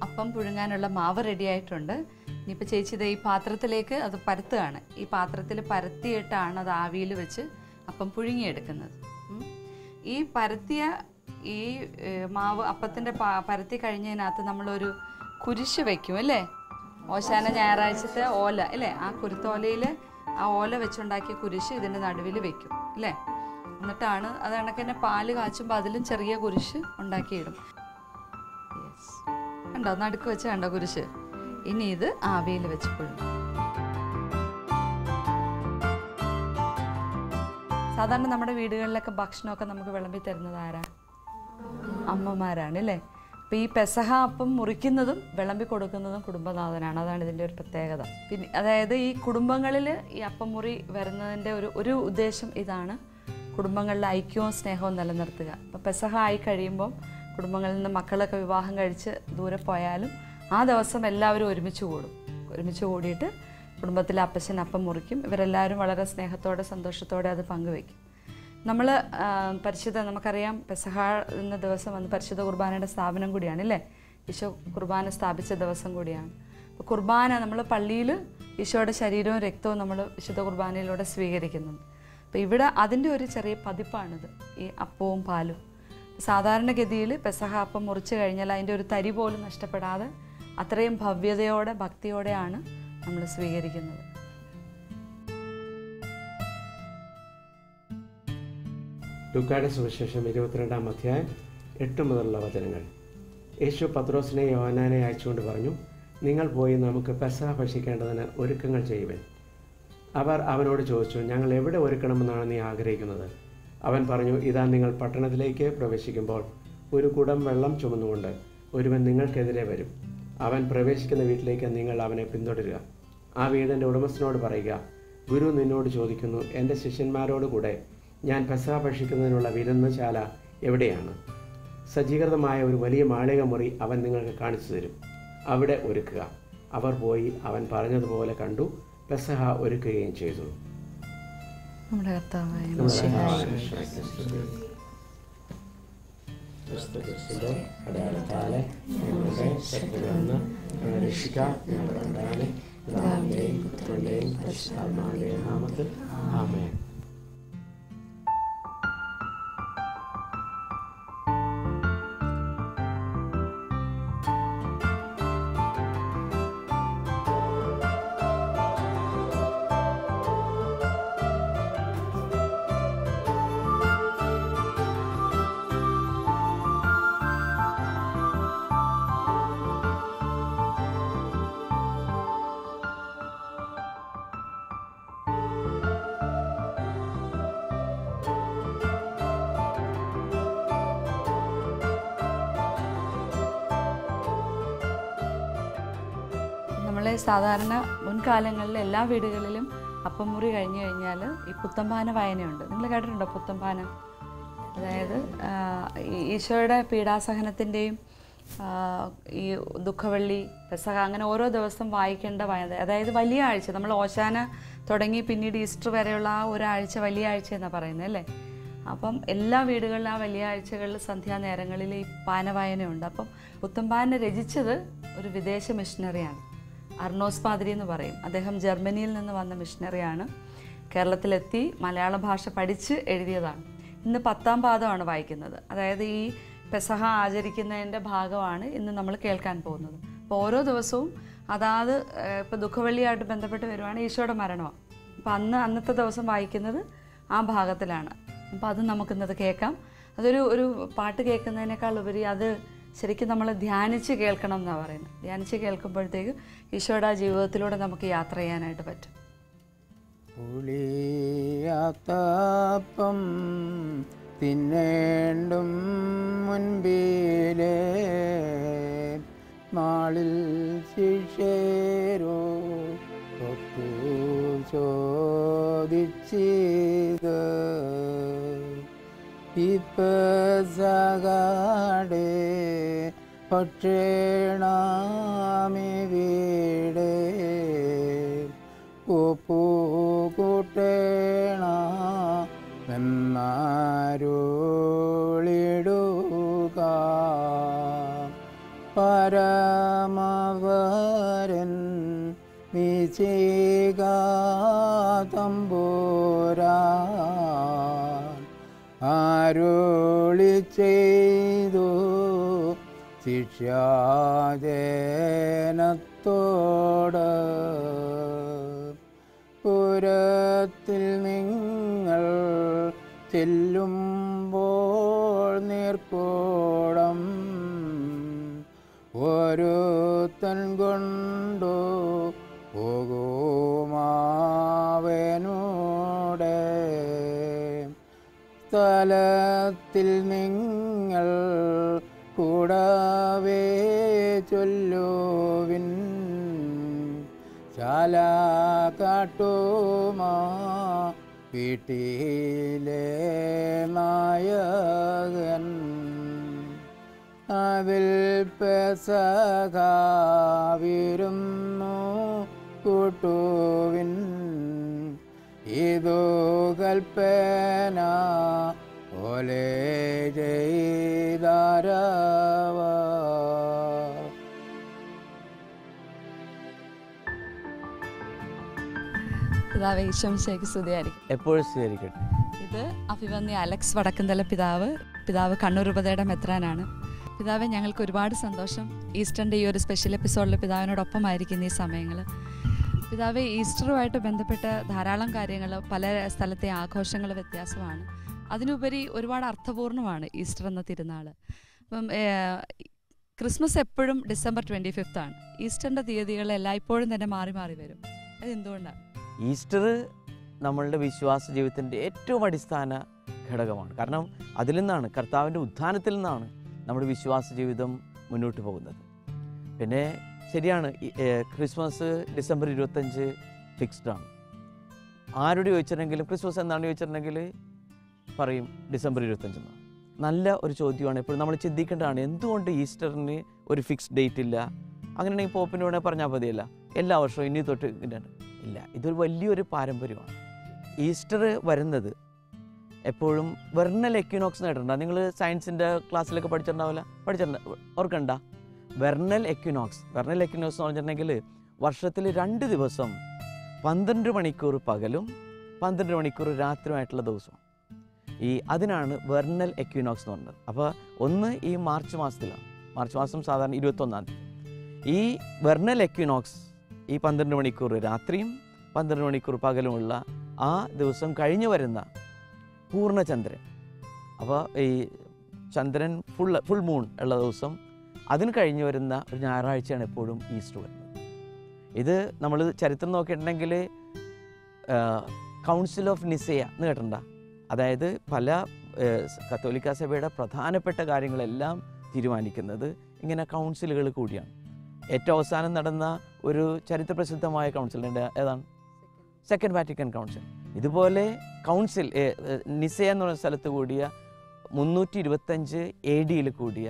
അപ്പം പുഴുങ്ങാനുള്ള മാവ് റെഡി ആയിട്ടുണ്ട്. ഇനിയിപ്പോൾ ചേച്ചി ഇത് ഈ പാത്രത്തിലേക്ക് അത് പരത്തുകയാണ്. ഈ പാത്രത്തിൽ പരത്തിയിട്ടാണ് അത് ആവിയിൽ വെച്ച് അപ്പം പുഴുങ്ങിയെടുക്കുന്നത്. ഈ പരത്തിയ ഈ മാവ് അപ്പത്തിൻ്റെ പരത്തി കഴിഞ്ഞതിനകത്ത് നമ്മളൊരു കുരിശ് വയ്ക്കും അല്ലേ? ഓശാന ഞായറാഴ്ചത്തെ ഓല അല്ലേ? ആ കുരുത്തോലയിൽ ആ ഓല വെച്ചുണ്ടാക്കിയ കുരിശ് ഇതിൻ്റെ നടുവിൽ വെക്കും അല്ലേ? എന്നിട്ടാണ് അത് കണക്ക് തന്നെ പാല് കാച്ചുമ്പോൾ അതിലും ചെറിയ കുരിശ് ഉണ്ടാക്കിയിടും. കണ്ടോ, നടുക്ക് വെച്ച് കണ്ടോ കുരിശ്. ഇനി ഇത് ആവിയിൽ വെച്ച് പുഴുങ്ങും. സാധാരണ നമ്മുടെ വീടുകളിലൊക്കെ ഭക്ഷണമൊക്കെ നമുക്ക് വിളമ്പി തരുന്നത് ആരാ? അമ്മമാരാണ് അല്ലേ? അപ്പോൾ ഈ പെസഹ അപ്പം മുറിക്കുന്നതും വിളമ്പി കൊടുക്കുന്നതും കുടുംബനാഥനാണ്. അതാണ് ഇതിൻ്റെ ഒരു പ്രത്യേകത. പിന്നെ അതായത് ഈ കുടുംബങ്ങളിൽ ഈ അപ്പം മുറി വരുന്നതിൻ്റെ ഒരു ഉദ്ദേശം ഇതാണ്: കുടുംബങ്ങളിലെ ഐക്യവും സ്നേഹവും നിലനിർത്തുക. അപ്പോൾ പെസഹ ആയി കഴിയുമ്പം കുടുംബങ്ങളിൽ നിന്ന് മക്കളൊക്കെ വിവാഹം കഴിച്ച് ദൂരെ പോയാലും ആ ദിവസം എല്ലാവരും ഒരുമിച്ച് കൂടിയിട്ട് കുടുംബത്തിലെ അപ്പച്ചൻ അപ്പം മുറിക്കും. ഇവരെല്ലാവരും വളരെ സ്നേഹത്തോടെ സന്തോഷത്തോടെ അത് പങ്കുവയ്ക്കും. നമ്മൾ നമുക്കറിയാം പെസഹ എന്ന ദിവസം വന്ന് പരിശുദ്ധ കുർബാനയുടെ സ്ഥാപനം കൂടിയാണ് അല്ലേ? ഈശോ കുർബാന സ്ഥാപിച്ച ദിവസം കൂടിയാണ്. അപ്പോൾ കുർബാന നമ്മൾ പള്ളിയിൽ ഈശോയുടെ ശരീരവും രക്തവും നമ്മൾ വിശുദ്ധ കുർബാനയിലൂടെ സ്വീകരിക്കുന്നുണ്ട്. അപ്പോൾ ഇവിടെ അതിൻ്റെ ഒരു ചെറിയ പതിപ്പാണിത്, ഈ അപ്പവും പാലും. സാധാരണഗതിയിൽ പെസഹ അപ്പം മുറിച്ച് കഴിഞ്ഞാൽ അതിൻ്റെ ഒരു തരി പോലും നഷ്ടപ്പെടാതെ അത്രയും ഭവ്യതയോടെ ഭക്തിയോടെയാണ് നമ്മൾ സ്വീകരിക്കുന്നത്. ലൂക്കായുടെ സുവിശേഷം 22-ാം അധ്യായം 8 മുതലുള്ള വചനങ്ങൾ. യേശു പത്രോസിനെ യോഹന്നാനെ അയച്ചുകൊണ്ട് പറഞ്ഞു, നിങ്ങൾ പോയി നമുക്ക് പെസഹ ഭക്ഷിക്കേണ്ടതിന് ഒരുക്കങ്ങൾ ചെയ്യുവൻ. അവർ അവനോട് ചോദിച്ചു, ഞങ്ങൾ എവിടെ ഒരുക്കണമെന്നാണ് നീ ആഗ്രഹിക്കുന്നത്? അവൻ പറഞ്ഞു, ഇതാ നിങ്ങൾ പട്ടണത്തിലേക്ക് പ്രവേശിക്കുമ്പോൾ ഒരു കുടം വെള്ളം ചുമന്നുകൊണ്ട് ഒരുവൻ നിങ്ങൾക്കെതിരെ വരും. അവൻ പ്രവേശിക്കുന്ന വീട്ടിലേക്ക് നിങ്ങൾ അവനെ പിന്തുടരുക. ആ വീടിൻ്റെ ഉടമസ്ഥനോട് പറയുക, ഗുരു നിന്നോട് ചോദിക്കുന്നു, എൻ്റെ ശിഷ്യന്മാരോട് കൂടെ ഞാൻ പെസഹ ഭക്ഷിക്കുന്നതിനുള്ള വിരുന്നുശാല എവിടെയാണ്? സജ്ജീകൃതമായ ഒരു വലിയ മാളിക മുറി അവൻ നിങ്ങൾക്ക് കാണിച്ചു തരും. അവിടെ ഒരുക്കുക. അവർ പോയി അവൻ പറഞ്ഞതുപോലെ കണ്ടു പെസഹ ഒരുക്കുകയും ചെയ്തു. നമ്മുടെ കർത്താവായ അടയാളത്താലെ ഞങ്ങളുടെ ശത്രുവെന്ന് രക്ഷിക്കാൻ ഞങ്ങളുടെ പിതാവിന്റെയും പുത്രന്റെയും പരിശുദ്ധാത്മാവിന്റെയും നാമത്തിൽ ആമേൻ. സാധാരണ മുൻകാലങ്ങളിൽ എല്ലാ വീടുകളിലും അപ്പം മുറി കഴിഞ്ഞു കഴിഞ്ഞാൽ ഈ പുത്തമ്പാന വായനയുണ്ട്. നിങ്ങൾ കേട്ടിട്ടുണ്ടോ പുത്തമ്പാന? അതായത് ഈശോയുടെ പീഡാസഹനത്തിൻ്റെയും ഈ ദുഃഖവെള്ളി, പെസഹ, അങ്ങനെ ഓരോ ദിവസം വായിക്കേണ്ട വായന. അതായത് വലിയ ആഴ്ച, നമ്മൾ ഓശാന തുടങ്ങി പിന്നീട് ഈസ്റ്റർ വരെയുള്ള ആ ഒരാഴ്ച വലിയ ആഴ്ച എന്നാണ് പറയുന്നത് അല്ലേ? അപ്പം എല്ലാ വീടുകളിലും ആ വെള്ളിയാഴ്ചകളിൽ സന്ധ്യാനേരങ്ങളിൽ ഈ പാനവായനയുണ്ട്. അപ്പം പുത്തമ്പാന രചിച്ചത് ഒരു വിദേശ മിഷണറിയാണ്, അർണോസ് പാതിരി എന്ന് പറയും. അദ്ദേഹം ജർമ്മനിയിൽ നിന്ന് വന്ന മിഷണറിയാണ്. കേരളത്തിലെത്തി മലയാള ഭാഷ പഠിച്ച് എഴുതിയതാണ്. ഇന്ന് 10ാം പാദമാണ് വായിക്കുന്നത്. അതായത് ഈ പെസഹ ആചരിക്കുന്നതിൻ്റെ ഭാഗമാണ് ഇന്ന് നമ്മൾ കേൾക്കാൻ പോകുന്നത്. അപ്പോൾ ഓരോ ദിവസവും അതാത് ഇപ്പോൾ ദുഃഖവെള്ളിയായിട്ട് ബന്ധപ്പെട്ട് വരുവാണ് ഈശോയുടെ മരണമാണ്. അപ്പോൾ അന്നത്തെ ദിവസം വായിക്കുന്നത് ആ ഭാഗത്തിലാണ്. അപ്പോൾ അത് നമുക്കിന്നത് കേൾക്കാം. ഒരു പാട്ട് കേൾക്കുന്നതിനേക്കാൾ ഉപരി അത് ശരിക്കും നമ്മൾ ധ്യാനിച്ച് കേൾക്കണം എന്നാണ് പറയുന്നത്. ധ്യാനിച്ച് കേൾക്കുമ്പോഴത്തേക്ക് ഈശോയുടെ ആ ജീവിതത്തിലൂടെ നമുക്ക് യാത്ര ചെയ്യാനായിട്ട് പറ്റും. പുളിയാത്തപ്പം തിന്നേണ്ടും മുൻപിലേ നാളിൽ ശിഷ്യരോ ഒത്തു ചോദിച്ചത് ഇപ്പസകാടെ ഭക്ഷണമേ വീടേ ഉപ്പു കൂട്ടേണ എന്നാരുളിടുക പരമവരൻ വിചിക തമ്പുരാൻ അരുളി ചെയ്തു ശിഷ്യാജനത്തോട് പുരത്തിൽ നിങ്ങൾ ചെല്ലുമ്പോൾ നീർക്കോടം ഒരുത്തൻ കൊണ്ടു പോകുമാവനോടെ സ്ഥലത്തിൽ നിങ്ങൾ കൂടാവേ ചൊല്ലുവിൻ ശാല കാട്ടുമാ വീട്ടിലെ നായകൻ അതിൽ പെസകാവിരുന്നു കൂട്ടുവിൻ ഇതു കൽപ്പന ഓലെ ചെയ്താരവ. പിതാവേ ഈശോമിശിഹായ്ക്ക് സ്തുതിയായിരിക്കും. എപ്പോഴും സ്വീകരിക്കട്ടെ. ഇത് അഭിവന്യ അലക്സ് വടക്കുംതല പിതാവ് കണ്ണൂർ രൂപതയുടെ മെത്രാനാണ്. പിതാവെ, ഞങ്ങൾക്ക് ഒരുപാട് സന്തോഷം ഈസ്റ്ററിൻ്റെ ഈ ഒരു സ്പെഷ്യൽ എപ്പിസോഡിൽ പിതാവിനോടൊപ്പമായിരിക്കുന്ന ഈ സമയങ്ങൾ. പിതാവെ, ഈസ്റ്ററുമായിട്ട് ബന്ധപ്പെട്ട ധാരാളം കാര്യങ്ങൾ, പല സ്ഥലത്തെ ആഘോഷങ്ങൾ വ്യത്യാസമാണ്. അതിനുപരി ഒരുപാട് അർത്ഥപൂർണ്ണമാണ് ഈസ്റ്റർ എന്ന തിരുനാൾ. അപ്പം ക്രിസ്മസ് എപ്പോഴും ഡിസംബർ 25 ആണ്. ഈസ്റ്ററിൻ്റെ തീയതികൾ എല്ലായ്പ്പോഴും തന്നെ മാറി മാറി വരും. അതെന്തുകൊണ്ടാണ്? ഈസ്റ്റർ നമ്മളുടെ വിശ്വാസ ജീവിതത്തിൻ്റെ ഏറ്റവും അടിസ്ഥാന ഘടകമാണ്. കാരണം അതിൽ നിന്നാണ്, കർത്താവിൻ്റെ ഉത്ഥാനത്തിൽ നിന്നാണ് നമ്മുടെ വിശ്വാസ ജീവിതം മുന്നോട്ട് പോകുന്നത്. പിന്നെ ശരിയാണ്, ക്രിസ്മസ് ഡിസംബർ 25 ഫിക്സ്ഡ് ആണ്. ആരോട് ചോദിച്ചിട്ടുണ്ടെങ്കിലും ക്രിസ്മസ് എന്നാണ് ചോദിച്ചിട്ടുണ്ടെങ്കിൽ പറയും ഡിസംബർ 25 എന്നാണ്. നല്ല ഒരു ചോദ്യമാണ്. എപ്പോഴും നമ്മൾ ചിന്തിക്കേണ്ടതാണ്, എന്തുകൊണ്ട് ഈസ്റ്ററിന് ഒരു ഫിക്സ്ഡ് ഡേറ്റ് ഇല്ല? അങ്ങനെയാണെങ്കിൽ പോപ്പിന് വേണേൽ പറഞ്ഞാൽ മതിയല്ല, എല്ലാ വർഷവും ഇനി തൊട്ട് ഇല്ല. ഇതൊരു വലിയൊരു പാരമ്പര്യമാണ്. ഈസ്റ്റർ വരുന്നത് എപ്പോഴും വെർണൽ എക്വിനോക്സ് നേടണ്ട. നിങ്ങൾ സയൻസിൻ്റെ ക്ലാസ്സിലൊക്കെ ഓർക്കണ്ട. വെർണൽ എക്വിനോക്സ് എന്ന് പറഞ്ഞിട്ടുണ്ടെങ്കിൽ വർഷത്തിൽ 2 ദിവസം 12 മണിക്കൂർ പകലും 12 മണിക്കൂർ രാത്രിയുമായിട്ടുള്ള ദിവസം. അതിനാണ് വെർണൽ എക്വിനോക്സ് എന്ന് പറഞ്ഞത്. അപ്പോൾ ഒന്ന് ഈ മാർച്ച് മാസത്തിലാണ്. മാർച്ച് മാസം സാധാരണ 21-ാം തീയതി. ഈ വെർണൽ എക്വിനോക്സ് ഈ 12 മണിക്കൂർ രാത്രിയും 12 മണിക്കൂർ പകലുമുള്ള ആ ദിവസം കഴിഞ്ഞു വരുന്ന പൂർണ്ണചന്ദ്രൻ, അപ്പോൾ ഈ ചന്ദ്രൻ ഫുൾ മൂൺ ഉള്ള ദിവസം, അതിന് കഴിഞ്ഞു വരുന്ന ഒരു ഞായറാഴ്ചയാണ് എപ്പോഴും ഈസ്റ്റർ വരുന്നത്. ഇത് നമ്മൾ ചരിത്രം നോക്കിയിട്ടുണ്ടെങ്കിൽ കൗൺസിൽ ഓഫ് നിസയ എന്ന് കേട്ടിട്ടുണ്ടോ? അതായത് പല കത്തോലിക്ക സഭയുടെ പ്രധാനപ്പെട്ട കാര്യങ്ങളെല്ലാം തീരുമാനിക്കുന്നത് ഇങ്ങനെ കൗൺസിലുകൾ കൂടിയാണ്. ഏറ്റവും അവസാനം നടന്ന ഒരു ചരിത്രപ്രസിദ്ധമായ കൗൺസിലുണ്ട്. ഏതാണ്? Second വാറ്റിക്കൻ council. ഇതുപോലെ കൗൺസിൽ നിസയ എന്ന് പറയുന്ന സ്ഥലത്ത് കൂടിയ 325 AD കൂടിയ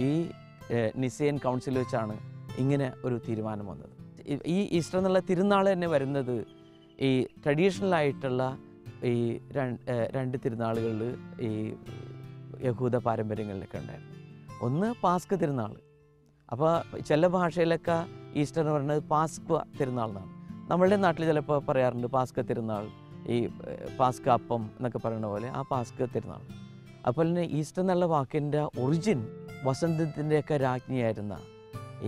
ഈ നിസയൻ കൗൺസിൽ വെച്ചാണ് ഇങ്ങനെ ഒരു തീരുമാനം വന്നത്. ഈ ഈസ്റ്റർ എന്നുള്ള തിരുനാൾ തന്നെ വരുന്നത് ഈ ട്രഡീഷണൽ ആയിട്ടുള്ള ഈ രണ്ട് തിരുനാളുകളിൽ ഈ യഹൂദ പാരമ്പര്യങ്ങളിലൊക്കെ ഉണ്ടായിരുന്നു. ഒന്ന് പാസ്ക തിരുനാൾ. അപ്പോൾ ചില ഭാഷയിലൊക്കെ ഈസ്റ്റർ എന്ന് പറയുന്നത് പാസ്ക്വ തിരുനാൾ എന്നാണ്. നമ്മളുടെ നാട്ടിൽ ചിലപ്പോൾ പറയാറുണ്ട് പാസ്ക തിരുനാൾ, ഈ പാസ്ക അപ്പം എന്നൊക്കെ പറയുന്ന പോലെ ആ പാസ്ക തിരുനാൾ. അതുപോലെ തന്നെ ഈസ്റ്റർ എന്നുള്ള വാക്കിൻ്റെ ഒറിജിൻ വസന്തത്തിൻ്റെയൊക്കെ രാജ്ഞിയായിരുന്ന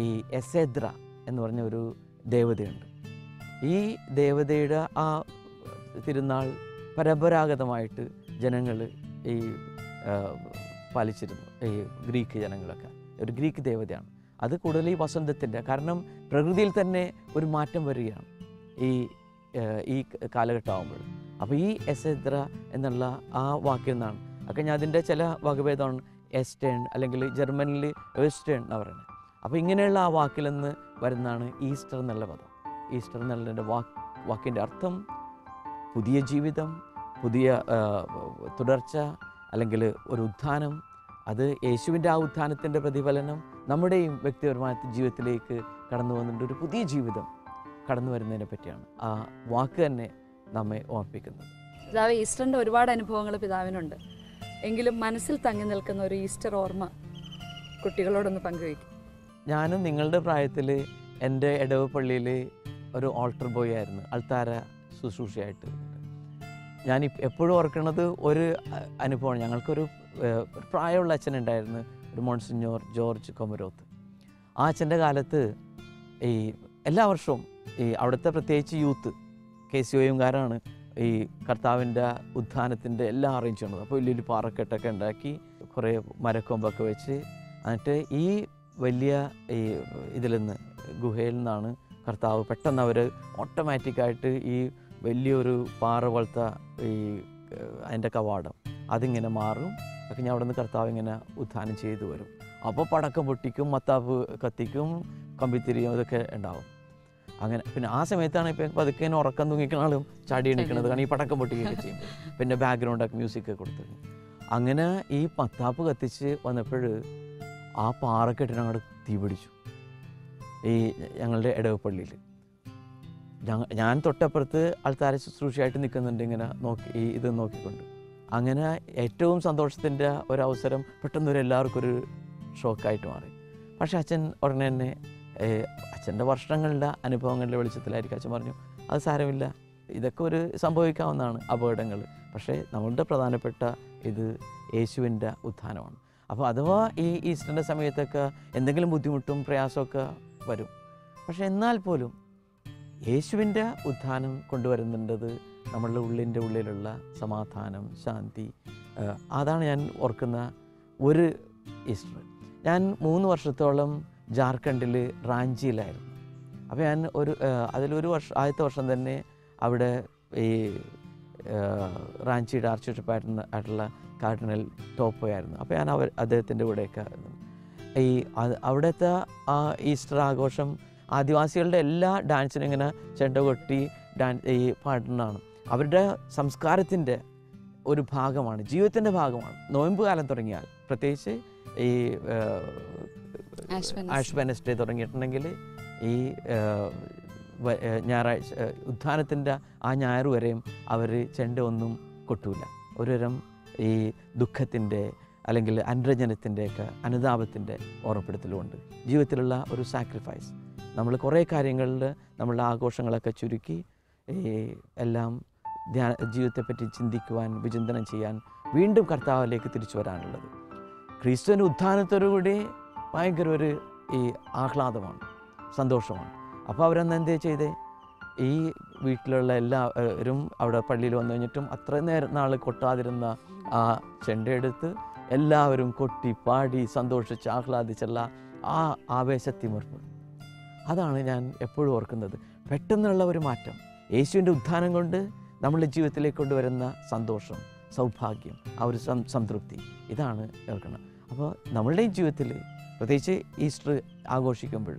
ഈ എസെദ്ര എന്ന് പറഞ്ഞ ഒരു ദേവതയുണ്ട്. ഈ ദേവതയുടെ ആ തിരുനാൾ പരമ്പരാഗതമായിട്ട് ജനങ്ങൾ ഈ പാലിച്ചിരുന്നു. ഈ ഗ്രീക്ക് ജനങ്ങളൊക്കെ ഒരു ഗ്രീക്ക് ദേവതയാണ്. അത് കൂടുതൽ ഈ വസന്തത്തിൻ്റെ, കാരണം പ്രകൃതിയിൽ തന്നെ ഒരു മാറ്റം വരികയാണ് ഈ കാലഘട്ടമാകുമ്പോൾ. അപ്പോൾ ഈ എസെദ്ര എന്നുള്ള ആ വാക്കിൽ നിന്നാണ്. ഒക്കെ ഞാൻ അതിൻ്റെ ചില വകഭേദമാണ് എസ്റ്റേൺ, അല്ലെങ്കിൽ ജർമ്മനിൽ വെസ്റ്റേൺ എന്ന് പറയുന്നത്. അപ്പോൾ ഇങ്ങനെയുള്ള ആ വാക്കിൽ നിന്ന് വരുന്നതാണ് ഈസ്റ്റർ എന്നുള്ള പദം. ഈസ്റ്റർ എന്നുള്ളതിൻ്റെ വാക്കിൻ്റെ അർത്ഥം പുതിയ ജീവിതം, പുതിയ തുടർച്ച, അല്ലെങ്കിൽ ഒരു ഉത്ഥാനം. അത് യേശുവിൻ്റെ ആ ഉത്ഥാനത്തിൻ്റെ പ്രതിഫലനം നമ്മുടെയും വ്യക്തിപരമായ ജീവിതത്തിലേക്ക് കടന്നു വന്നിട്ട് ഒരു പുതിയ ജീവിതം കടന്നു വരുന്നതിനെ പറ്റിയാണ് ആ വാക്ക് തന്നെ നമ്മെ ഓർപ്പിക്കുന്നത്. പിതാവ്, ഈസ്റ്ററിൻ്റെ ഒരുപാട് അനുഭവങ്ങൾ പിതാവിനുണ്ട്. എങ്കിലും മനസ്സിൽ തങ്ങി നിൽക്കുന്ന ഒരു ഈസ്റ്റർ ഓർമ്മ കുട്ടികളോടൊന്ന് പങ്കുവയ്ക്കും. ഞാനും നിങ്ങളുടെ പ്രായത്തിൽ എൻ്റെ ഇടവ പള്ളിയിൽ ഒരു ഓൾട്ടർ ബോയ് ആയിരുന്നു, അൾത്താര ശുശ്രൂഷയായിട്ട്. ഞാൻ എപ്പോഴും ഓർക്കുന്നത് ഒരു അനുഭവമാണ്. ഞങ്ങൾക്കൊരു പ്രായമുള്ള അച്ഛനുണ്ടായിരുന്നു, ഒരു മോൺസിഞ്ഞോർ ജോർജ് കൊമരോത്ത്. ആ അച്ഛൻ്റെ കാലത്ത് ഈ എല്ലാ വർഷവും ഈ അവിടുത്തെ പ്രത്യേകിച്ച് യൂത്ത് KCOയുംകാരാണ് ഈ കർത്താവിൻ്റെ ഉത്ഥാനത്തിൻ്റെ എല്ലാം അറേഞ്ച് ചെയ്യുന്നത്. അപ്പോൾ വലിയൊരു പാറക്കെട്ടൊക്കെ ഉണ്ടാക്കി കുറേ മരക്കൊമ്പൊക്കെ വെച്ച്, എന്നിട്ട് ഈ വലിയ ഈ ഇതിൽ നിന്ന് ഗുഹയിൽ നിന്നാണ് കർത്താവ് പെട്ടെന്ന് അവർ ഓട്ടോമാറ്റിക്കായിട്ട് ഈ വലിയൊരു പാറ പോലത്തെ ഈ അതിൻ്റെ കവാടം അതിങ്ങനെ മാറും. ഒക്കെ ഞാൻ അവിടെ നിന്ന് കർത്താവ് ഇങ്ങനെ ഉത്ഥാനം ചെയ്തു വരും. അപ്പോൾ പടക്കം പൊട്ടിക്കും, മത്താപ്പ് കത്തിക്കും, കമ്പിത്തിരിയും ഇതൊക്കെ ഉണ്ടാവും. അങ്ങനെ പിന്നെ ആ സമയത്താണ് ഇപ്പം പതുക്കെ ഉറക്കം തൂങ്ങിക്കുന്ന ആളും ചാടി എണീക്കണത്, കാരണം ഈ പടക്കം പൊട്ടിക്കുകയൊക്കെ ചെയ്യും. പിന്നെ ബാക്ക്ഗ്രൗണ്ടൊക്കെ മ്യൂസിക്കൊക്കെ കൊടുത്തു. അങ്ങനെ ഈ മത്താപ്പ് കത്തിച്ച് വന്നപ്പോൾ ആ പാറക്കെട്ടിന് അങ്ങോട്ട് തീ പിടിച്ചു ഈ ഞങ്ങളുടെ ഇടവപ്പള്ളിയിൽ. ഞാൻ തൊട്ടപ്പുറത്ത് ആൾക്കാരെ ശുശ്രൂഷയായിട്ട് നിൽക്കുന്നുണ്ട്, ഇങ്ങനെ നോക്കി ഇത് നോക്കിക്കൊണ്ട്. അങ്ങനെ ഏറ്റവും സന്തോഷത്തിൻ്റെ ഒരവസരം പെട്ടെന്നൊരു എല്ലാവർക്കും ഒരു ഷോക്കായിട്ട് മാറി. പക്ഷേ അച്ഛൻ ഉടനെ തന്നെ അച്ഛൻ്റെ വർഷങ്ങളുടെ അനുഭവങ്ങളുടെ വെളിച്ചത്തിലായിരിക്കും അച്ഛൻ പറഞ്ഞു, അത് സാരമില്ല, ഇതൊക്കെ ഒരു സംഭവിക്കാവുന്നതാണ് അപകടങ്ങൾ, പക്ഷേ നമ്മളുടെ പ്രധാനപ്പെട്ട ഇത് യേശുവിൻ്റെ ഉത്ഥാനമാണ്. അപ്പോൾ അഥവാ ഈ ഈസ്റ്ററിൻ്റെ സമയത്തൊക്കെ എന്തെങ്കിലും ബുദ്ധിമുട്ടും പ്രയാസമൊക്കെ വരും, പക്ഷേ എന്നാൽ പോലും യേശുവിൻ്റെ ഉത്ഥാനം കൊണ്ടുവരുന്നുണ്ടത് നമ്മളുടെ ഉള്ളിലുള്ള സമാധാനം, ശാന്തി. അതാണ് ഞാൻ ഓർക്കുന്ന ഒരു ഈസ്റ്റർ. ഞാൻ 3 വർഷത്തോളം ജാർഖണ്ഡിൽ റാഞ്ചിയിലായിരുന്നു. അപ്പോൾ ഞാൻ അതിലൊരു വർഷം, ആദ്യത്തെ വർഷം തന്നെ അവിടെ ഈ റാഞ്ചിയുടെ ആർച്ച് ബിഷപ്പായിട്ടുള്ള കാർഡിനൽ ടോപ്പോയായിരുന്നു. അപ്പോൾ ഞാൻ അദ്ദേഹത്തിൻ്റെ കൂടെയൊക്കെ ഈ അവിടുത്തെ ആ ഈസ്റ്റർ ആഘോഷം ആദിവാസികളുടെ എല്ലാ ഡാൻസിനും ഇങ്ങനെ ചെണ്ട കൊട്ടി ഈ പാടുന്നതാണ്. അവരുടെ സംസ്കാരത്തിൻ്റെ ഒരു ഭാഗമാണ്, ജീവിതത്തിൻ്റെ ഭാഗമാണ്. നോയമ്പ് കാലം തുടങ്ങിയാൽ, പ്രത്യേകിച്ച് ഈ ആഷ് വെനസ്ഡേ തുടങ്ങിയിട്ടുണ്ടെങ്കിൽ ഈ ഞായറാഴ്ച ഉത്ഥാനത്തിൻ്റെ ആ ഞായർ വരെയും അവർ ചെണ്ട ഒന്നും കൊട്ടൂല. ഒരുതരം ഈ ദുഃഖത്തിൻ്റെ അല്ലെങ്കിൽ അനുരഞ്ജനത്തിൻ്റെയൊക്കെ അനുതാപത്തിൻ്റെ ഓർമ്മപ്പെടുത്തലുമുണ്ട്. ജീവിതത്തിലുള്ള ഒരു സാക്രിഫൈസ്. നമ്മൾ കുറേ കാര്യങ്ങളിൽ നമ്മളുടെ ആഘോഷങ്ങളൊക്കെ ചുരുക്കി ഈ എല്ലാം ജീവിതത്തെപ്പറ്റി ചിന്തിക്കുവാൻ, വിചിന്തനം ചെയ്യാൻ, വീണ്ടും കർത്താവിലേക്ക് തിരിച്ചു വരാനുള്ളത്. ക്രിസ്തുവിൻ്റെ ഉത്ഥാനത്തോടുകൂടി ഭയങ്കര ഒരു ഈ ആഹ്ലാദമാണ്, സന്തോഷമാണ്. അപ്പോൾ അവരന്ന് എന്തേ ചെയ്തേ, ഈ വീട്ടിലുള്ള എല്ലാവരും അവിടെ പള്ളിയിൽ വന്നു കഴിഞ്ഞിട്ടും അത്രയും നാൾ കൊട്ടാതിരുന്ന ആ ചെണ്ടയെടുത്ത് എല്ലാവരും കൊട്ടി പാടി സന്തോഷിച്ച് ആഹ്ലാദിച്ചുള്ള ആ ആവേശത്തിമിർപ്പ്, അതാണ് ഞാൻ എപ്പോഴും ഓർക്കുന്നത്. പെട്ടെന്നുള്ള ഒരു മാറ്റം, യേശുവിൻ്റെ ഉത്ഥാനം കൊണ്ട് നമ്മളുടെ ജീവിതത്തിലേക്ക് കൊണ്ടുവരുന്ന സന്തോഷം, സൗഭാഗ്യം, ആ ഒരു സംതൃപ്തി, ഇതാണ് ഓർക്കണം. അപ്പോൾ നമ്മളുടെയും ജീവിതത്തിൽ പ്രത്യേകിച്ച് ഈസ്റ്റർ ആഘോഷിക്കുമ്പോൾ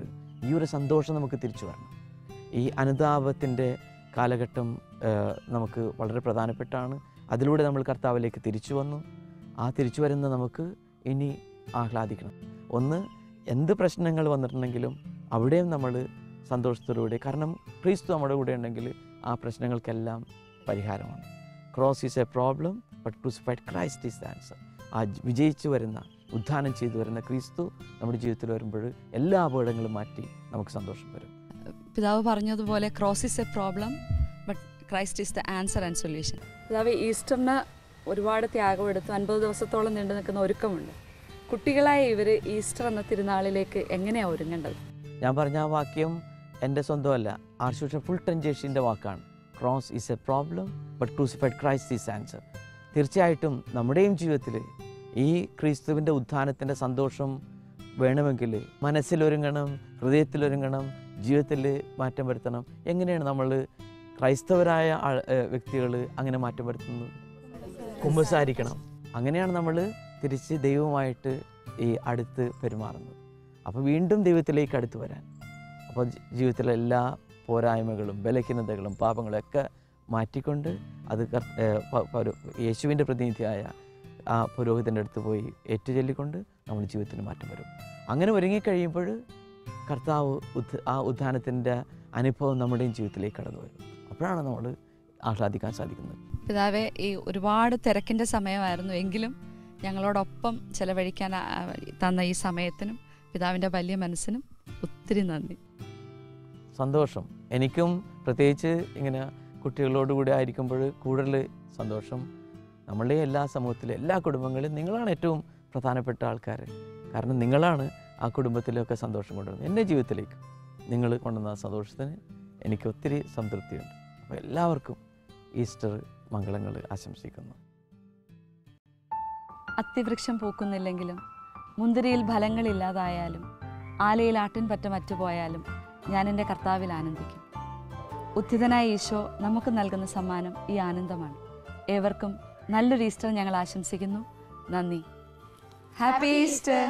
ഈ ഒരു സന്തോഷം നമുക്ക് തിരിച്ചു വരണം. ഈ അനുതാപത്തിൻ്റെ കാലഘട്ടം നമുക്ക് വളരെ പ്രധാനപ്പെട്ടാണ്. അതിലൂടെ നമ്മൾ കർത്താവിലേക്ക് തിരിച്ചു വന്നു. ആ തിരിച്ചു വരുന്ന നമുക്ക് ഇനി ആഹ്ലാദിക്കണം. ഒന്ന്, എന്ത് പ്രശ്നങ്ങൾ വന്നിട്ടുണ്ടെങ്കിലും അവിടെയും നമ്മൾ സന്തോഷത്തോടുകൂടി, കാരണം ക്രിസ്തു നമ്മുടെ കൂടെ ഉണ്ടെങ്കിൽ ആ പ്രശ്നങ്ങൾക്കെല്ലാം പരിഹാരമാണ്. Cross is A problem but crucified Christ is the answer. ആ വിജയിച്ചു വരുന്ന, ഉദ്ധാനം ചെയ്തു വരുന്ന ക്രിസ്തു നമ്മുടെ ജീവിതത്തിൽ വരുമ്പോൾ എല്ലാ അപകടങ്ങളും മാറ്റി നമുക്ക് സന്തോഷം വരും. പിതാവ് പറഞ്ഞതുപോലെ cross is A problem but Christ is the answer and solution. പിതാവ്, ഈസ്റ്ററിന് ഒരുപാട് ത്യാഗം എടുത്തു, 50 ദിവസത്തോളം നീണ്ടു നിൽക്കുന്ന ഒരുക്കമുണ്ട്. കുട്ടികളായ ഇവർ ഈസ്റ്റർ എന്ന തിരുനാളിലേക്ക് എങ്ങനെയാണ് ഒരുങ്ങേണ്ടത്? ഞാൻ പറഞ്ഞ ആ വാക്യം എൻ്റെ സ്വന്തമല്ല, ആർച്ച് ബിഷപ്പ് ഫുൾട്ടൻ ജേഷിൻ്റെ വാക്കാണ്. Cross is A problem but crucified Christ is answer. തീർച്ചയായിട്ടും നമ്മുടെയും ജീവിതത്തിൽ ഈ ക്രിസ്തുവിൻ്റെ ഉത്ഥാനത്തിൻ്റെ സന്തോഷം വേണമെങ്കിൽ മനസ്സിലൊരുങ്ങണം, ഹൃദയത്തിലൊരുങ്ങണം, ജീവിതത്തിൽ മാറ്റം വരുത്തണം. എങ്ങനെയാണ് നമ്മൾ ക്രൈസ്തവരായ വ്യക്തികൾ അങ്ങനെ മാറ്റം വരുത്തുന്നത്? കുമ്പസാരിക്കണം. അങ്ങനെയാണ് നമ്മൾ തിരിച്ച് ദൈവമായിട്ട് ഈ അടുത്ത് പെരുമാറുന്നത്. അപ്പോൾ വീണ്ടും ദൈവത്തിലേക്ക് അടുത്ത് വരാൻ, അപ്പോൾ ജീവിതത്തിലെ എല്ലാ പോരായ്മകളും ബലഹീനതകളും പാപങ്ങളും ഒക്കെ മാറ്റിക്കൊണ്ട് അത് യേശുവിൻ്റെ പ്രതിനിധിയായ ആ പുരോഹിതൻ്റെ അടുത്ത് പോയി ഏറ്റുചൊല്ലിക്കൊണ്ട് നമ്മുടെ ജീവിതത്തിന് മാറ്റം വരും. അങ്ങനെ ഒരുങ്ങിക്കഴിയുമ്പോൾ കർത്താവ് ആ ഉദ്ധാനത്തിൻ്റെ അനുഭവം നമ്മുടെയും ജീവിതത്തിലേക്ക് കടന്നു വരും. അപ്പോഴാണ് നമ്മൾ ആഹ്ലാദിക്കാൻ സാധിക്കുന്നത്. പിതാവെ, ഈ ഒരുപാട് തിരക്കിൻ്റെ സമയമായിരുന്നു, എങ്കിലും ഞങ്ങളോടൊപ്പം ചെലവഴിക്കാൻ തന്ന ഈ സമയത്തിനും പിതാവിൻ്റെ വലിയ മനസ്സിനും ഒത്തിരി നന്ദി. സന്തോഷം. എനിക്കും പ്രത്യേകിച്ച് ഇങ്ങനെ കുട്ടികളോടുകൂടി ആയിരിക്കുമ്പോൾ കൂടുതൽ സന്തോഷം. നമ്മളുടെ എല്ലാ സമൂഹത്തിലെ എല്ലാ കുടുംബങ്ങളിലും നിങ്ങളാണ് ഏറ്റവും പ്രധാനപ്പെട്ട ആൾക്കാർ. കാരണം നിങ്ങളാണ് ആ കുടുംബത്തിലൊക്കെ സന്തോഷം കൊണ്ടുവരുന്നത്. എൻ്റെ ജീവിതത്തിലേക്ക് നിങ്ങൾ കൊണ്ടുവന്ന സന്തോഷത്തിന് എനിക്ക് ഒത്തിരി സംതൃപ്തിയുണ്ട്. അപ്പോൾ എല്ലാവർക്കും ഈസ്റ്റർ മംഗളങ്ങൾ ആശംസിക്കുന്നു. അത്തിവൃക്ഷം പൂക്കുന്നില്ലെങ്കിലും മുന്തിരിയിൽ ഫലങ്ങളില്ലാതായാലും ആലയിൽ ആട്ടിൻപറ്റ മറ്റുപോയാലും ഞാൻ എൻ്റെ കർത്താവിൽ ആനന്ദിക്കും. ഉത്ഥിതനായ ഈശോ നമുക്ക് നൽകുന്ന സമ്മാനം ഈ ആനന്ദമാണ്. ഏവർക്കും നല്ലൊരു ഈസ്റ്റർ ഞങ്ങൾ ആശംസിക്കുന്നു. നന്ദി. Happy Easter.